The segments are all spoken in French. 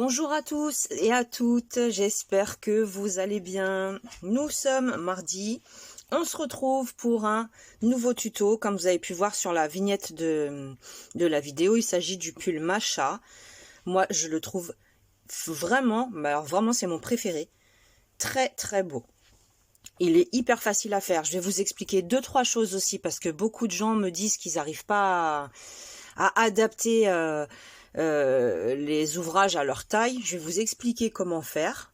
Bonjour à tous et à toutes, j'espère que vous allez bien. Nous sommes mardi, on se retrouve pour un nouveau tuto. Comme vous avez pu voir sur la vignette de la vidéo, il s'agit du pull Macha. Moi je le trouve vraiment, alors vraiment c'est mon préféré, très très beau. Il est hyper facile à faire. Je vais vous expliquer 2-3 choses aussi parce que beaucoup de gens me disent qu'ils n'arrivent pas à adapter les ouvrages à leur taille. Je vais vous expliquer comment faire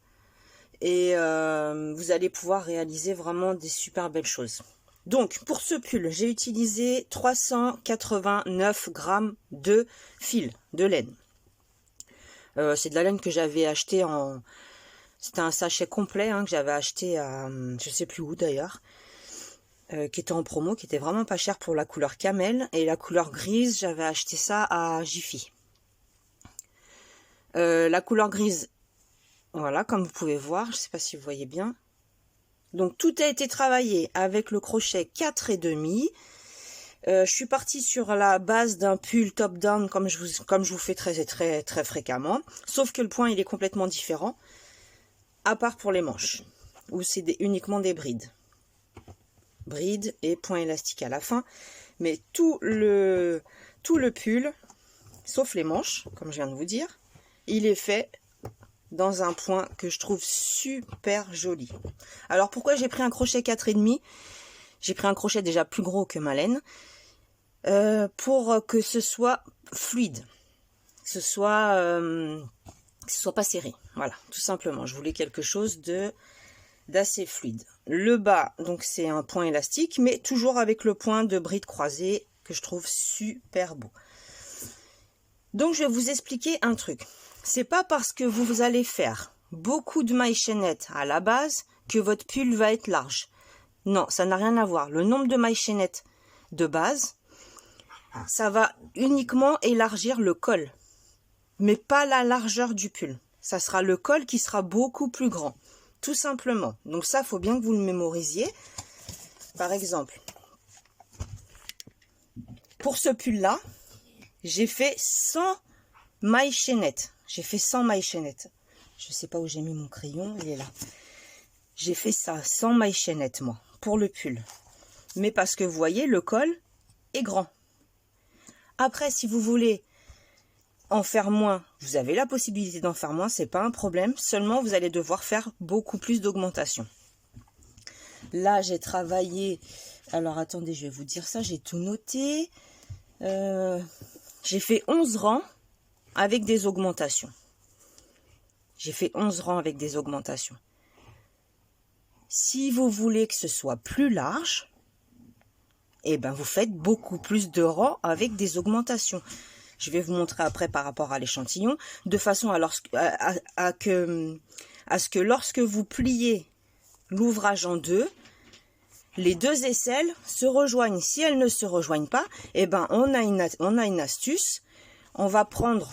et vous allez pouvoir réaliser vraiment des super belles choses. Donc pour ce pull, j'ai utilisé 389 grammes de fil de laine. C'est de la laine que j'avais acheté en... C'était un sachet complet que j'avais acheté à je sais plus où d'ailleurs, qui était en promo, qui était vraiment pas cher pour la couleur camel. Et la couleur grise, j'avais acheté ça à Jiffy. La couleur grise, voilà, comme vous pouvez voir, je sais pas si vous voyez bien. Donc tout a été travaillé avec le crochet 4,5. Je suis partie sur la base d'un pull top down comme je vous fais très fréquemment, sauf que le point il est complètement différent. À part pour les manches, où c'est uniquement des brides. Brides et point élastique à la fin. Mais tout le pull, sauf les manches, comme je viens de vous dire, il est fait dans un point que je trouve super joli. Alors pourquoi j'ai pris un crochet 4,5? J'ai pris un crochet déjà plus gros que ma laine, pour que ce soit fluide, que ce soit pas serré, voilà, tout simplement. Je voulais quelque chose d'assez fluide. Le bas, donc c'est un point élastique, mais toujours avec le point de bride croisée que je trouve super beau. Donc je vais vous expliquer un truc. C'est pas parce que vous allez faire beaucoup de mailles chaînettes à la base que votre pull va être large. Non, ça n'a rien à voir. Le nombre de mailles chaînettes de base, ça va uniquement élargir le col, mais pas la largeur du pull. Ça sera le col qui sera beaucoup plus grand, tout simplement. Donc ça, faut bien que vous le mémorisiez. Par exemple, pour ce pull-là, j'ai fait 100 mailles chaînettes. J'ai fait 100 mailles chaînettes. Je sais pas où j'ai mis mon crayon, il est là. J'ai fait ça, 100 mailles chaînettes, moi, pour le pull. Mais parce que vous voyez, le col est grand. Après, si vous voulez en faire moins, vous avez la possibilité d'en faire moins, c'est pas un problème. Seulement, vous allez devoir faire beaucoup plus d'augmentation. Là, j'ai travaillé... Alors, attendez, je vais vous dire ça, j'ai tout noté. J'ai fait 11 rangs avec des augmentations. J'ai fait 11 rangs avec des augmentations. Si vous voulez que ce soit plus large, eh ben, vous faites beaucoup plus de rangs avec des augmentations. Je vais vous montrer après par rapport à l'échantillon, de façon à ce que lorsque vous pliez l'ouvrage en deux, les deux aisselles se rejoignent. Si elles ne se rejoignent pas, eh ben on a une astuce. On va prendre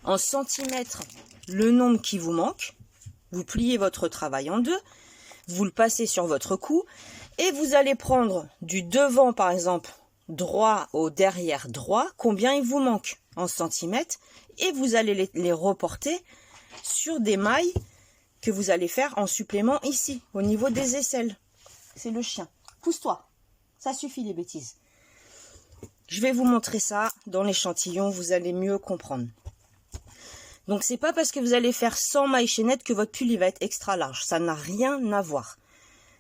en centimètres le nombre qui vous manque. Vous pliez votre travail en deux, vous le passez sur votre cou et vous allez prendre du devant par exemple droit au derrière droit, combien il vous manque en centimètres, et vous allez les reporter sur des mailles que vous allez faire en supplément ici, au niveau des aisselles. C'est le chien. Pousse-toi. Ça suffit les bêtises. Je vais vous montrer ça dans l'échantillon, vous allez mieux comprendre. Donc c'est pas parce que vous allez faire 100 mailles chaînettes que votre pull il va être extra large. Ça n'a rien à voir.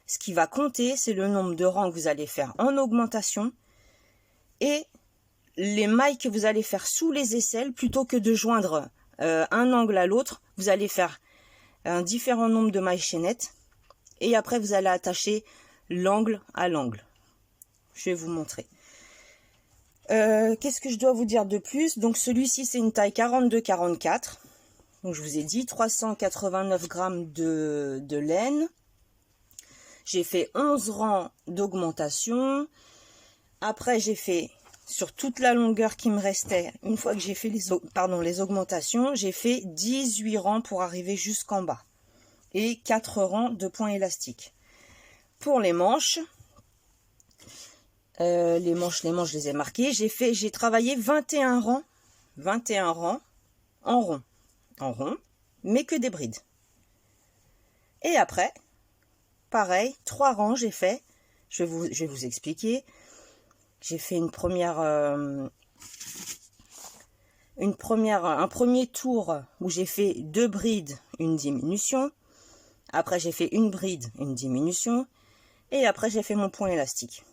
Ce qui va compter, c'est le nombre de rangs que vous allez faire en augmentation et les mailles que vous allez faire sous les aisselles. Plutôt que de joindre un angle à l'autre, vous allez faire un différent nombre de mailles chaînettes et après vous allez attacher l'angle à l'angle. Je vais vous montrer. Qu'est-ce que je dois vous dire de plus? Donc celui-ci c'est une taille 42-44. Donc je vous ai dit 389 grammes de laine. J'ai fait 11 rangs d'augmentation. Après j'ai fait sur toute la longueur qui me restait, une fois que j'ai fait les augmentations, j'ai fait 18 rangs pour arriver jusqu'en bas. Et 4 rangs de points élastiques. Pour les manches, je les ai marquées. J'ai travaillé 21 rangs en rond. en rond, mais que des brides. Et après, pareil, 3 rangs j'ai fait. Je vais vous expliquer. J'ai fait un premier tour où j'ai fait 2 brides, une diminution. Après, j'ai fait une bride, une diminution. Et après, j'ai fait mon point élastique.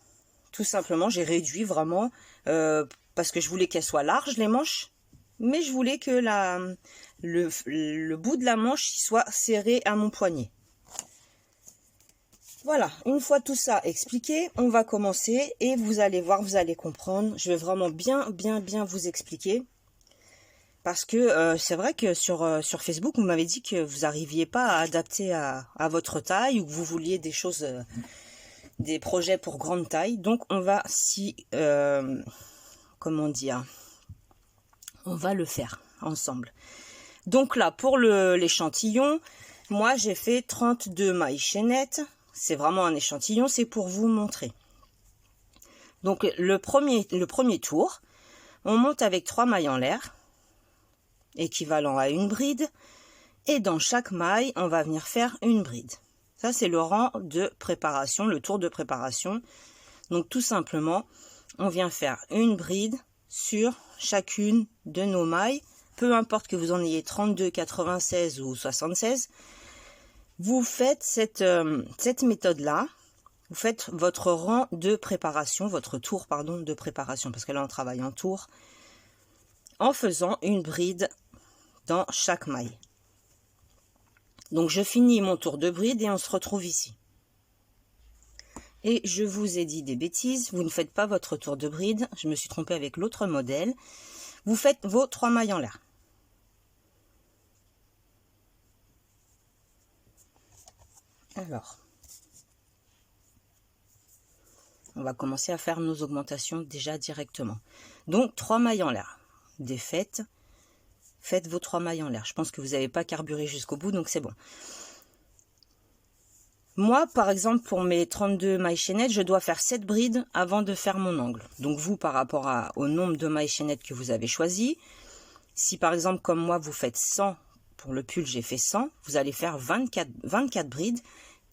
Tout simplement, j'ai réduit vraiment parce que je voulais qu'elle soit large, les manches. Mais je voulais que le bout de la manche soit serré à mon poignet. Voilà, une fois tout ça expliqué, on va commencer et vous allez voir, vous allez comprendre. Je vais vraiment bien vous expliquer. Parce que c'est vrai que sur Facebook, vous m'avez dit que vous n'arriviez pas à adapter à votre taille ou que vous vouliez des choses, des projets pour grande taille. Donc on va comment dire, on va le faire ensemble. Donc là, pour l'échantillon, moi j'ai fait 32 mailles chaînettes. C'est vraiment un échantillon, c'est pour vous montrer. Donc le premier tour, on monte avec 3 mailles en l'air, équivalent à une bride, et dans chaque maille, on va venir faire une bride. Ça, c'est le rang de préparation, le tour de préparation. Donc tout simplement, on vient faire une bride sur chacune de nos mailles, peu importe que vous en ayez 32, 96 ou 76. Vous faites cette méthode-là, vous faites votre rang de préparation, votre tour, pardon, de préparation, parce que là, on travaille en tour, en faisant une bride dans chaque maille. Donc, je finis mon tour de bride et on se retrouve ici. Et je vous ai dit des bêtises, vous ne faites pas votre tour de bride, je me suis trompée avec l'autre modèle. Vous faites vos 3 mailles en l'air. Alors, on va commencer à faire nos augmentations déjà directement. Donc, 3 mailles en l'air. Défaites, faites vos 3 mailles en l'air. Je pense que vous n'avez pas carburé jusqu'au bout, donc c'est bon. Moi, par exemple, pour mes 32 mailles chaînettes, je dois faire 7 brides avant de faire mon angle. Donc vous, par rapport au nombre de mailles chaînettes que vous avez choisi, si par exemple, comme moi, vous faites 100, pour le pull, j'ai fait 100, vous allez faire 24 brides.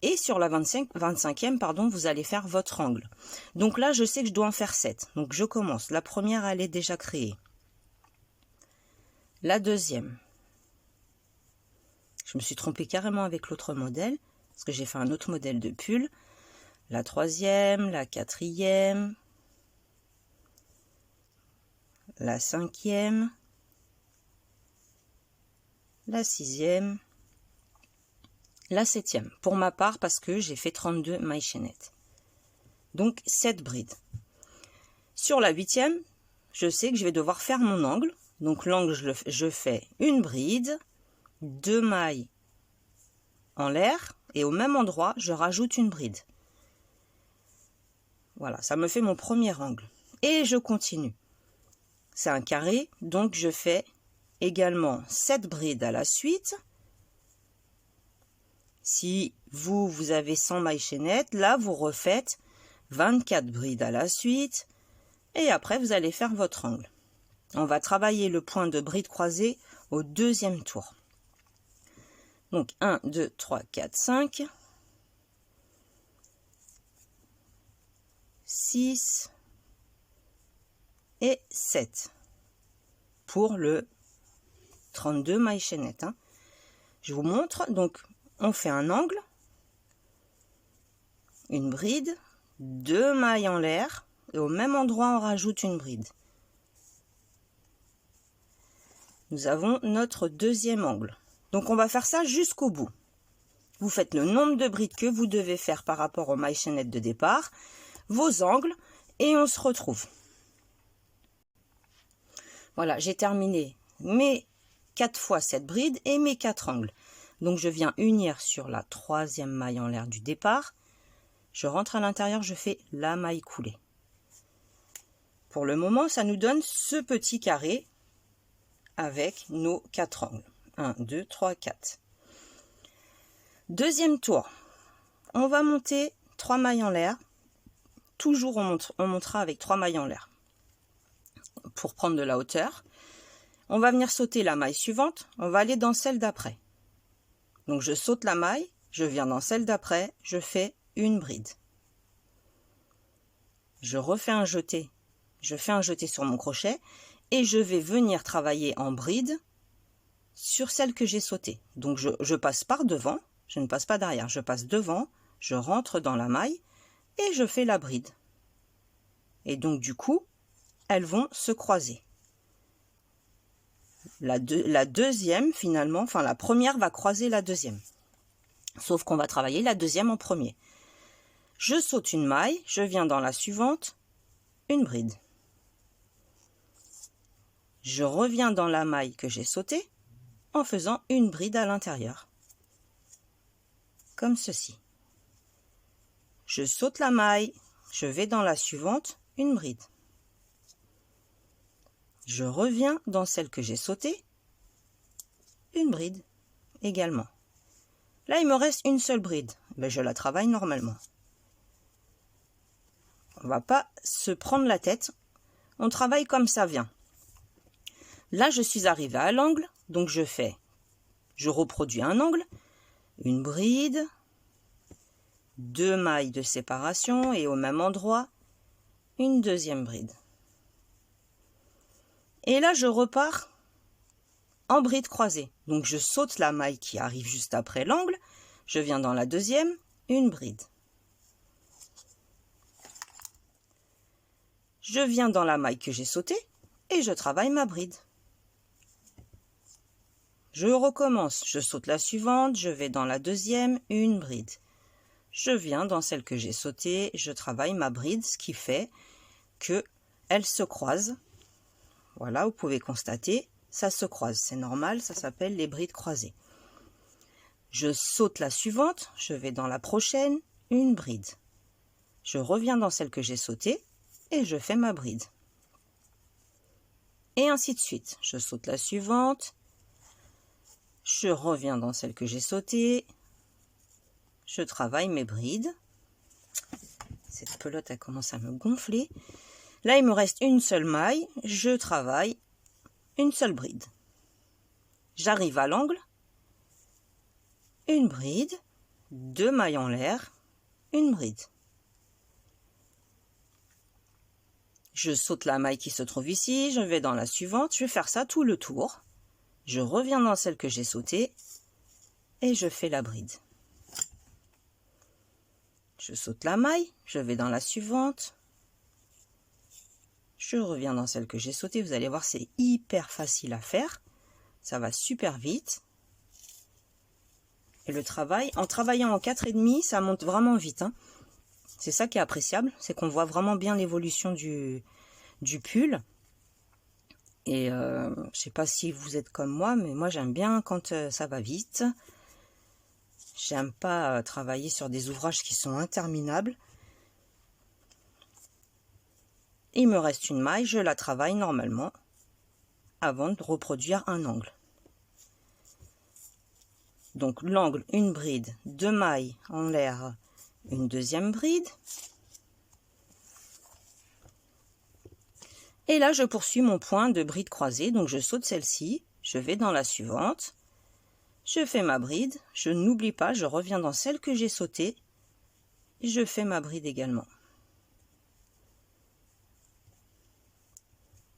Et sur la 25e, pardon, vous allez faire votre angle. Donc là, je sais que je dois en faire 7. Donc je commence. La première, elle est déjà créée. La deuxième. Je me suis trompée carrément avec l'autre modèle, parce que j'ai fait un autre modèle de pull. La troisième, la quatrième, la cinquième, la sixième, la septième. Pour ma part, parce que j'ai fait 32 mailles chaînettes. Donc 7 brides. Sur la huitième, je sais que je vais devoir faire mon angle. Donc l'angle, je fais une bride, 2 mailles en l'air, et au même endroit, je rajoute une bride. Voilà, ça me fait mon premier angle. Et je continue. C'est un carré, donc je fais également 7 brides à la suite. Si vous avez 100 mailles chaînettes, là, vous refaites 24 brides à la suite. Et après, vous allez faire votre angle. On va travailler le point de bride croisée au deuxième tour. Donc 1, 2, 3, 4, 5, 6 et 7 pour le 32 mailles chaînettes. Je vous montre, donc on fait un angle, une bride, 2 mailles en l'air et au même endroit on rajoute une bride. Nous avons notre deuxième angle. Donc on va faire ça jusqu'au bout. Vous faites le nombre de brides que vous devez faire par rapport aux mailles chaînettes de départ, vos angles, et on se retrouve. Voilà, j'ai terminé mes 4 fois 7 brides et mes 4 angles. Donc je viens unir sur la troisième maille en l'air du départ. Je rentre à l'intérieur, je fais la maille coulée. Pour le moment, ça nous donne ce petit carré avec nos 4 angles. 1, 2, 3, 4. Deuxième tour, on va monter 3 mailles en l'air. Toujours on montera avec 3 mailles en l'air. Pour prendre de la hauteur, On va venir sauter la maille suivante, on va aller dans celle d'après. Donc je saute la maille, je viens dans celle d'après, je fais une bride. Je refais un jeté, je fais un jeté sur mon crochet et je vais venir travailler en bride sur celle que j'ai sautée. Donc je passe par devant, je ne passe pas derrière, je passe devant, je rentre dans la maille et je fais la bride. Et donc du coup, elles vont se croiser. La deuxième finalement, enfin la première va croiser la deuxième. Sauf qu'on va travailler la deuxième en premier. Je saute une maille, je viens dans la suivante, une bride. Je reviens dans la maille que j'ai sautée en faisant une bride à l'intérieur. Comme ceci. Je saute la maille, je vais dans la suivante, une bride. Je reviens dans celle que j'ai sautée, une bride également. Là, il me reste une seule bride, mais je la travaille normalement. On ne va pas se prendre la tête, on travaille comme ça vient. Là, je suis arrivée à l'angle, donc je reproduis un angle, une bride, 2 mailles de séparation et au même endroit, une deuxième bride. Et là, je repars en bride croisée. Donc, je saute la maille qui arrive juste après l'angle, je viens dans la deuxième, une bride. Je viens dans la maille que j'ai sautée et je travaille ma bride. Je recommence, je saute la suivante, je vais dans la deuxième, une bride. Je viens dans celle que j'ai sautée, je travaille ma bride, ce qui fait que elles se croisent. Voilà, vous pouvez constater, ça se croise, c'est normal, ça s'appelle les brides croisées. Je saute la suivante, je vais dans la prochaine, une bride. Je reviens dans celle que j'ai sautée et je fais ma bride. Et ainsi de suite. Je saute la suivante, je reviens dans celle que j'ai sautée, je travaille mes brides. Cette pelote, elle commence à me gonfler. Là, il me reste une seule maille, je travaille une seule bride. J'arrive à l'angle, une bride, 2 mailles en l'air, une bride. Je saute la maille qui se trouve ici, je vais dans la suivante, je vais faire ça tout le tour. Je reviens dans celle que j'ai sautée et je fais la bride. Je saute la maille, je vais dans la suivante. Je reviens dans celle que j'ai sautée. Vous allez voir, c'est hyper facile à faire. Ça va super vite. Et le travail, en travaillant en 4,5, ça monte vraiment vite. Hein. C'est ça qui est appréciable, c'est qu'on voit vraiment bien l'évolution du pull. Et je ne sais pas si vous êtes comme moi, mais moi j'aime bien quand ça va vite. J'aime pas travailler sur des ouvrages qui sont interminables. Il me reste une maille, je la travaille normalement avant de reproduire un angle. Donc l'angle, une bride, 2 mailles en l'air, une deuxième bride. Et là, je poursuis mon point de bride croisée. Donc je saute celle-ci, je vais dans la suivante, je fais ma bride, je n'oublie pas, je reviens dans celle que j'ai sautée, et je fais ma bride également.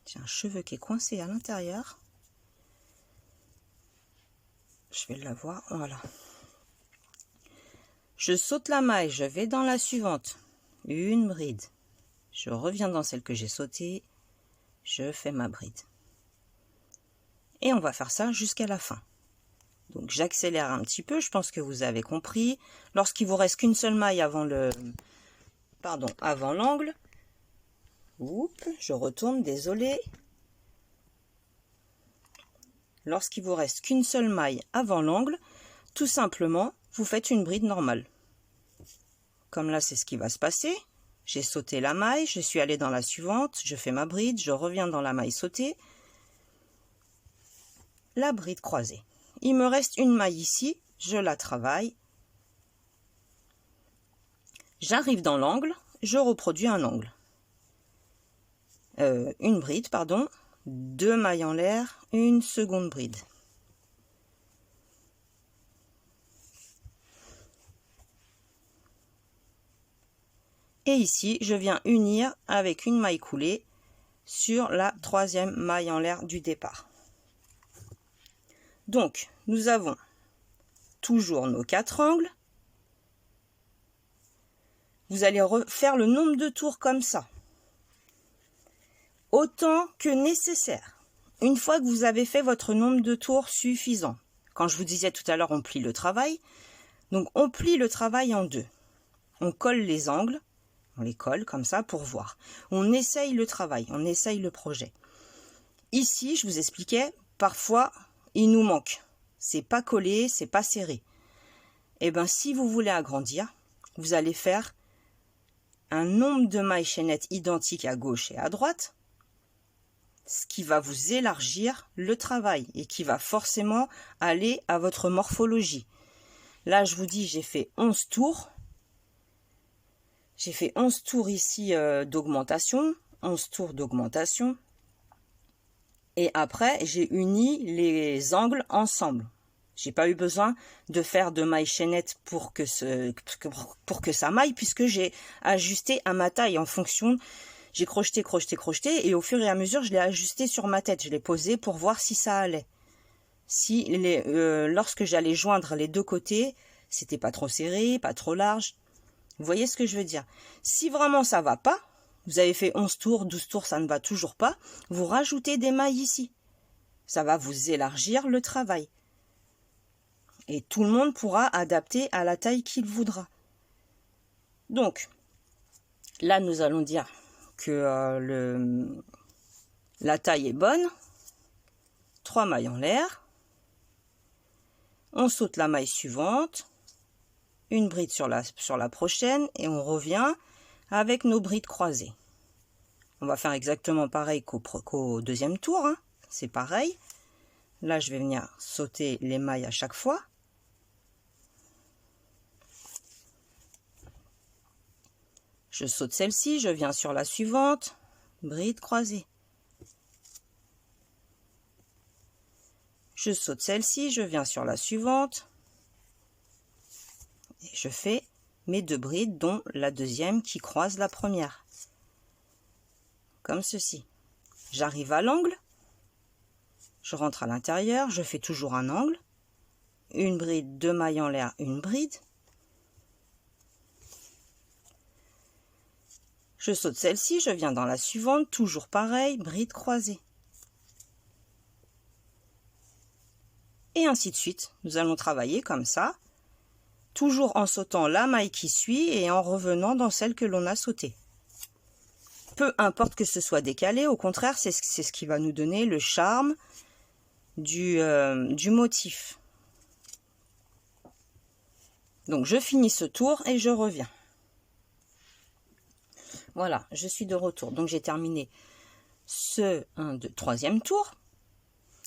J'ai un cheveu qui est coincé à l'intérieur. Je vais l'avoir, voilà. Je saute la maille, je vais dans la suivante, une bride. Je reviens dans celle que j'ai sautée, je fais ma bride. Et on va faire ça jusqu'à la fin. Donc j'accélère un petit peu, je pense que vous avez compris. Lorsqu'il vous reste qu'une seule maille avant l'angle, je retourne, désolé. Lorsqu'il vous reste qu'une seule maille avant l'angle, tout simplement, vous faites une bride normale. Comme là, c'est ce qui va se passer. J'ai sauté la maille, je suis allée dans la suivante, je fais ma bride, je reviens dans la maille sautée. La bride croisée. Il me reste une maille ici, je la travaille. J'arrive dans l'angle, je reproduis un angle. Une bride, pardon. 2 mailles en l'air, une seconde bride. Et ici, je viens unir avec une maille coulée sur la 3e maille en l'air du départ. Donc, nous avons toujours nos 4 angles. Vous allez refaire le nombre de tours comme ça, autant que nécessaire. Une fois que vous avez fait votre nombre de tours suffisant, quand je vous disais tout à l'heure on plie le travail, donc on plie le travail en deux. On colle les angles, on les colle comme ça pour voir. On essaye le travail, on essaye le projet. Ici, je vous expliquais, parfois il nous manque. C'est pas collé, c'est pas serré. Et bien si vous voulez agrandir, vous allez faire un nombre de mailles chaînettes identiques à gauche et à droite, ce qui va vous élargir le travail et qui va forcément aller à votre morphologie. Là, je vous dis, j'ai fait 11 tours. J'ai fait 11 tours ici d'augmentation, 11 tours d'augmentation. Et après, j'ai uni les angles ensemble. J'ai pas eu besoin de faire de mailles chaînettes pour que ça maille, puisque j'ai ajusté à ma taille en fonction. J'ai crocheté, crocheté, crocheté, et au fur et à mesure, je l'ai ajusté sur ma tête. Je l'ai posé pour voir si ça allait. Si lorsque j'allais joindre les deux côtés, c'était pas trop serré, pas trop large. Vous voyez ce que je veux dire? Si vraiment ça va pas, vous avez fait 11 tours, 12 tours, ça ne va toujours pas, vous rajoutez des mailles ici. Ça va vous élargir le travail. Et tout le monde pourra adapter à la taille qu'il voudra. Donc, là, nous allons dire que la taille est bonne. 3 mailles en l'air. On saute la maille suivante. Une bride sur la prochaine. Et on revient avec nos brides croisées. On va faire exactement pareil qu'au deuxième tour. Hein. C'est pareil. Là, je vais venir sauter les mailles à chaque fois. Je saute celle-ci, je viens sur la suivante, bride croisée. Je saute celle-ci, je viens sur la suivante. Et je fais mes 2 brides, dont la deuxième qui croise la première. Comme ceci. J'arrive à l'angle. Je rentre à l'intérieur, je fais toujours un angle. Une bride, 2 mailles en l'air, une bride. Je saute celle-ci, je viens dans la suivante, toujours pareil, bride croisée. Et ainsi de suite. Nous allons travailler comme ça, toujours en sautant la maille qui suit et en revenant dans celle que l'on a sautée. Peu importe que ce soit décalé, au contraire, c'est ce qui va nous donner le charme du motif. Donc je finis ce tour et je reviens. Voilà, je suis de retour. Donc j'ai terminé ce 1, 2, 3e tour.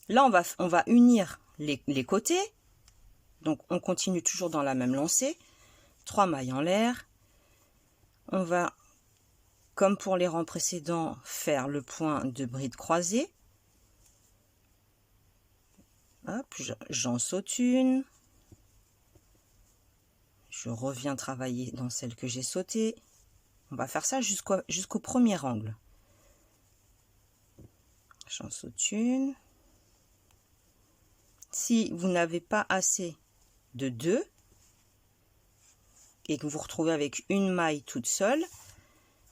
Là, on va unir les côtés. Donc on continue toujours dans la même lancée. 3 mailles en l'air. On va, comme pour les rangs précédents, faire le point de bride croisée. Hop, j'en saute une. Je reviens travailler dans celle que j'ai sautée. On va faire ça jusqu'au premier angle. J'en saute une. Si vous n'avez pas assez de 2 et que vous vous retrouvez avec une maille toute seule,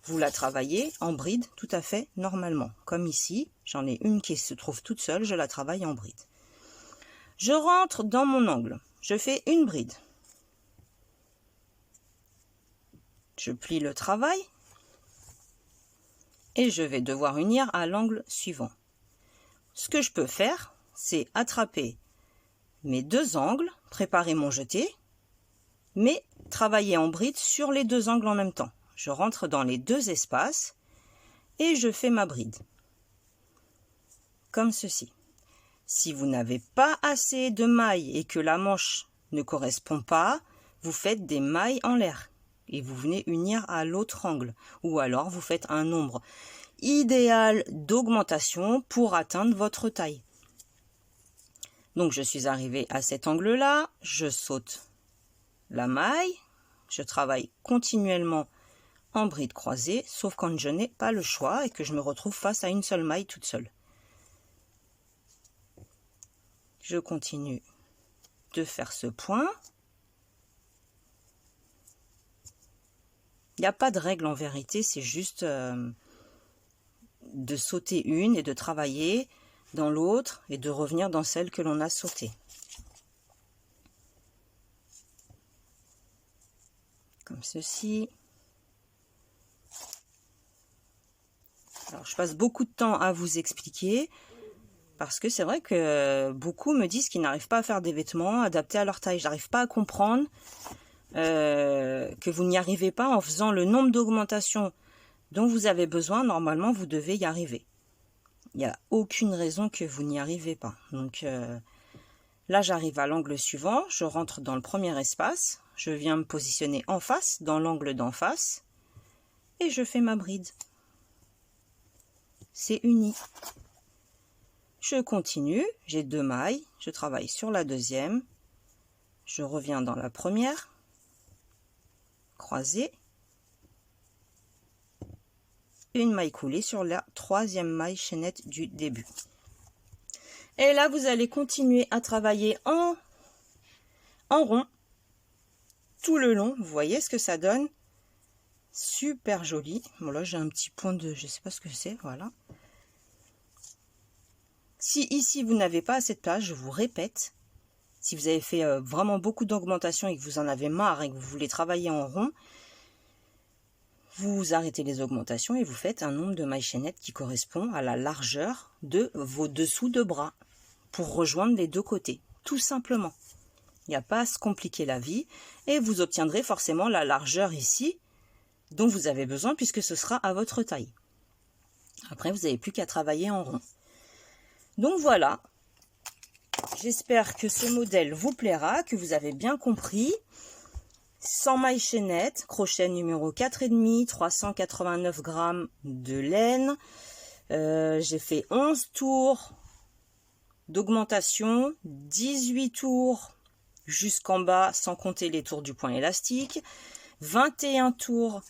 vous la travaillez en bride tout à fait normalement. Comme ici, j'en ai une qui se trouve toute seule, je la travaille en bride. Je rentre dans mon angle. Je fais une bride. Je plie le travail et je vais devoir unir à l'angle suivant. Ce que je peux faire, c'est attraper mes 2 angles, préparer mon jeté, mais travailler en bride sur les 2 angles en même temps. Je rentre dans les 2 espaces et je fais ma bride. Comme ceci. Si vous n'avez pas assez de mailles et que la manche ne correspond pas, vous faites des mailles en l'air. Et vous venez unir à l'autre angle. Ou alors vous faites un nombre idéal d'augmentation pour atteindre votre taille. Donc je suis arrivée à cet angle-là, je saute la maille, je travaille continuellement en bride croisée, sauf quand je n'ai pas le choix et que je me retrouve face à une seule maille toute seule. Je continue de faire ce point. Il n'y a pas de règle en vérité, c'est juste de sauter une et de travailler dans l'autre et de revenir dans celle que l'on a sautée. Comme ceci. Alors, je passe beaucoup de temps à vous expliquer parce que c'est vrai que beaucoup me disent qu'ils n'arrivent pas à faire des vêtements adaptés à leur taille. J'arrive pas à comprendre que vous n'y arrivez pas en faisant le nombre d'augmentations dont vous avez besoin. Normalement, vous devez y arriver. Il n'y a aucune raison que vous n'y arrivez pas. Donc là, j'arrive à l'angle suivant. Je rentre dans le premier espace. Je viens me positionner en face, dans l'angle d'en face. Et je fais ma bride. C'est uni. Je continue. J'ai 2 mailles. Je travaille sur la deuxième. Je reviens dans la première. Croisée. Une maille coulée sur la 3e maille chaînette du début. Et là, vous allez continuer à travailler en rond tout le long. Vous voyez ce que ça donne? Super joli. Bon, là, j'ai un petit point de... Je sais pas ce que c'est. Voilà. Si ici, vous n'avez pas assez de place, je vous répète, si vous avez fait vraiment beaucoup d'augmentation et que vous en avez marre et que vous voulez travailler en rond, vous arrêtez les augmentations et vous faites un nombre de mailles chaînettes qui correspond à la largeur de vos dessous de bras pour rejoindre les deux côtés, tout simplement. Il n'y a pas à se compliquer la vie et vous obtiendrez forcément la largeur ici dont vous avez besoin puisque ce sera à votre taille. Après, vous n'avez plus qu'à travailler en rond. Donc voilà, j'espère que ce modèle vous plaira, que vous avez bien compris. 100 mailles chaînettes, crochet numéro 4,5, 389 grammes de laine. J'ai fait 11 tours d'augmentation, 18 tours jusqu'en bas sans compter les tours du point élastique, 21 tours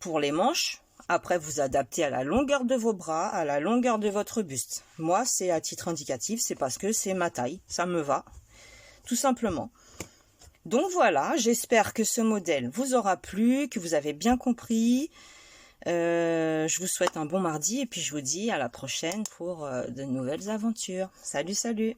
pour les manches. Après, vous adaptez à la longueur de vos bras, à la longueur de votre buste. Moi, c'est à titre indicatif, c'est parce que c'est ma taille, ça me va, tout simplement. Donc voilà, j'espère que ce modèle vous aura plu, que vous avez bien compris. Je vous souhaite un bon mardi et puis je vous dis à la prochaine pour de nouvelles aventures. Salut, salut!